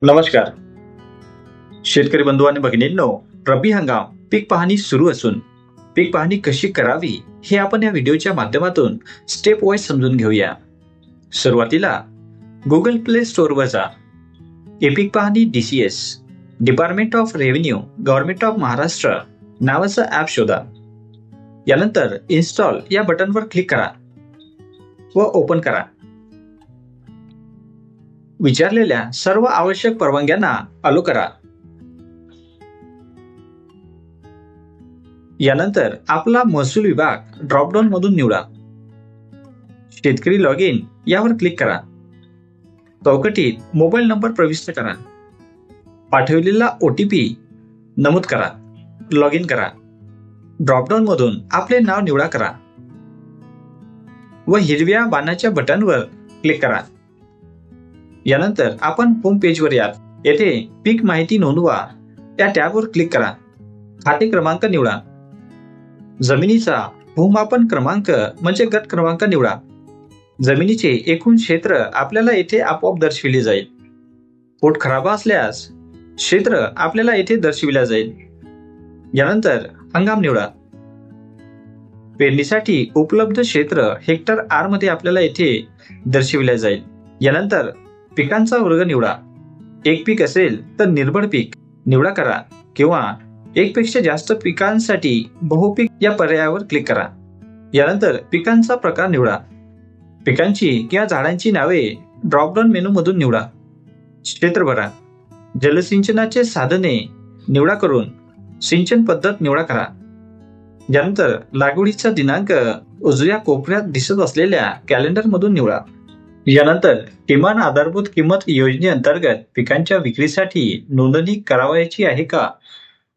नमस्कार शेतकरी बंधू आणि भगिनींनो, रब्बी हंगाम पीक पाहणी सुरू असून पीक पाहणी कशी करावी हे आपण या व्हिडिओच्या माध्यमातून स्टेप वाईज समजून घेऊया. सुरुवातीला गुगल प्ले स्टोअरवर जा. पीक पाहणी DCS department of revenue government of Maharashtra नावाचं ॲप शोधा. यानंतर इन्स्टॉल या बटनवर क्लिक करा व ओपन करा. विचारलेल्या सर्व आवश्यक परवानग्यांना अलो करा. यानंतर आपला महसूल विभाग ड्रॉपडाऊन मधून निवडा. शेतकरी लॉग इन यावर क्लिक करा. चौकटीत मोबाईल नंबर प्रविष्ट करा. पाठवलेला OTP नमूद करा. लॉग इन करा. ड्रॉपडाऊन मधून आपले नाव निवडा करा व हिरव्या बाणाच्या बटनवर क्लिक करा. यानंतर आपण होम पेजवर याल. येथे पीक माहिती नोंदवा या टॅबवर क्लिक करा. खाते क्रमांक निवडा. जमिनीचा भूमापन क्रमांक म्हणजे गट क्रमांक निवडा. जमिनीचे एकूण क्षेत्र आपल्याला येथे आपोआप दर्शविले जाईल. पोट खराब असल्यास क्षेत्र आपल्याला येथे दर्शविले जाईल. यानंतर हंगाम निवडा. पेरणीसाठी उपलब्ध क्षेत्र हेक्टर R मध्ये आपल्याला येथे दर्शविले जाईल. यानंतर पिकांचा वर्ग निवडा. एक पीक असेल तर निर्भर पीक निवडा करा किंवा एक पेक्षा जास्त पिकांसाठी बहुपीक या पर्यायावर क्लिक करा. यानंतर पिकांचा प्रकार निवडा. पिकांची किंवा झाडांची नावे ड्रॉपडाऊन मेनू मधून निवडा. क्षेत्र भरा. जलसिंचनाचे साधने निवडा करून सिंचन पद्धत निवडा करा. यानंतर लागवडीचा दिनांक उजव्या कोपऱ्यात दिसत असलेल्या कॅलेंडर मधून निवडा. यानंतर किमान आधारभूत किंमत योजनेअंतर्गत पिकांच्या विक्रीसाठी नोंदणी करावयाची आहे का,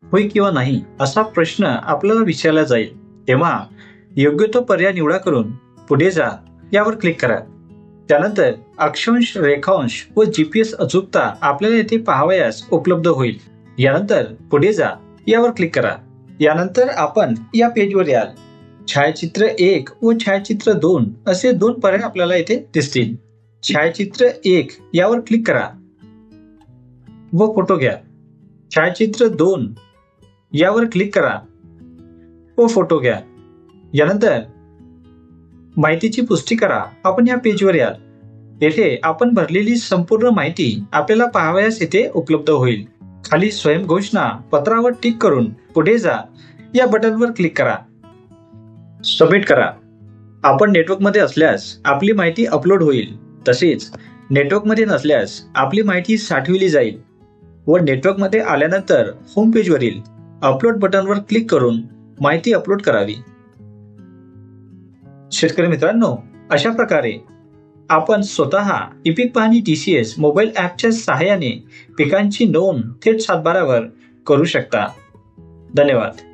होय किंवा नाही असा प्रश्न आपल्याला विचारला जाईल. तेव्हा योग्य तो पर्याय निवडा करून पुढे जा यावर क्लिक करा. त्यानंतर अक्षांश, रेखांश व GPS अचूकता आपल्याला येथे पाहावयास उपलब्ध होईल. यानंतर पुढे जा यावर क्लिक करा. यानंतर आपण या पेजवर याल. छायाचित्र 1 व छायाचित्र 2 असे दोन पर्याय आपल्याला येथे दिसतील. छायाचित्र 1 यावर क्लिक करा व फोटो घ्या. छायाचित्र 2 यावर क्लिक करा व फोटो घ्या. यानंतर माहितीची पुष्टी करा. आपण या पेजवर याल. येथे आपण भरलेली संपूर्ण माहिती आपल्याला पाहावयास येथे उपलब्ध होईल. खाली स्वयंघोषणा पत्रावर टिक करून पुढे जा या बटनवर क्लिक करा. सबमिट करा. आपण नेटवर्कमध्ये असल्यास आपली माहिती अपलोड होईल. तसेच नेटवर्कमध्ये नसल्यास आपली माहिती साठविली जाईल व नेटवर्कमध्ये आल्यानंतर होम पेजवरील अपलोड बटनवर क्लिक करून माहिती अपलोड करावी. शेतकरी मित्रांनो, अशा प्रकारे आपण स्वतः पीक पाहणी DCS मोबाईल ॲपच्या सहाय्याने पिकांची नोंद थेट सातबाऱ्यावर करू शकता. धन्यवाद.